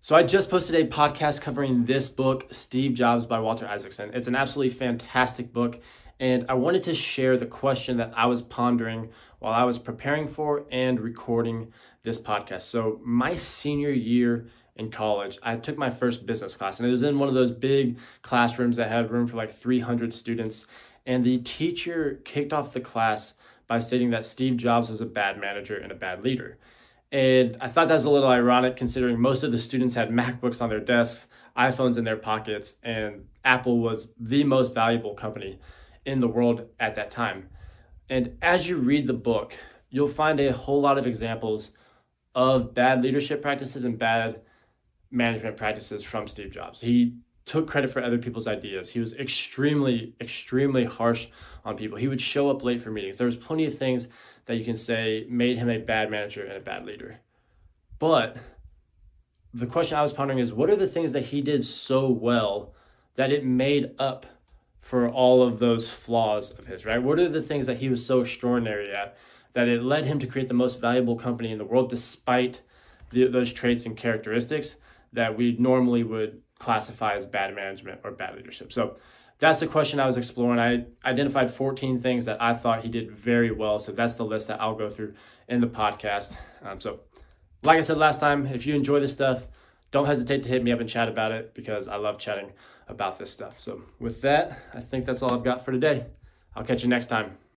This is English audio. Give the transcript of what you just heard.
So I just posted a podcast covering this book, Steve Jobs by Walter Isaacson. It's an absolutely fantastic book, and I wanted to share the question that I was pondering while I was preparing for and recording this podcast. So my senior year in college, I took my first business class, and it was in one of those big classrooms that had room for like 300 students. And the teacher kicked off the class by stating that Steve Jobs was a bad manager and a bad leader. And I thought that was a little ironic considering most of the students had MacBooks on their desks, iPhones in their pockets, and Apple was the most valuable company in the world at that time. And as you read the book, you'll find a whole lot of examples of bad leadership practices and bad management practices from Steve Jobs. He took credit for other people's ideas. He was extremely harsh on people. He would show up late for meetings. There was plenty of things that you can say made him a bad manager and a bad leader. But the question I was pondering is, what are the things that he did so well that it made up for all of those flaws of his, right? What are the things that he was so extraordinary at that it led him to create the most valuable company in the world despite those traits and characteristics that we normally would classify as bad management or bad leadership? So that's the question I was exploring. I identified 14 things that I thought he did very well. So that's the list that I'll go through in the podcast. So like I said last time, if you enjoy this stuff, don't hesitate to hit me up and chat about it because I love chatting about this stuff. So with that, I think that's all I've got for today. I'll catch you next time.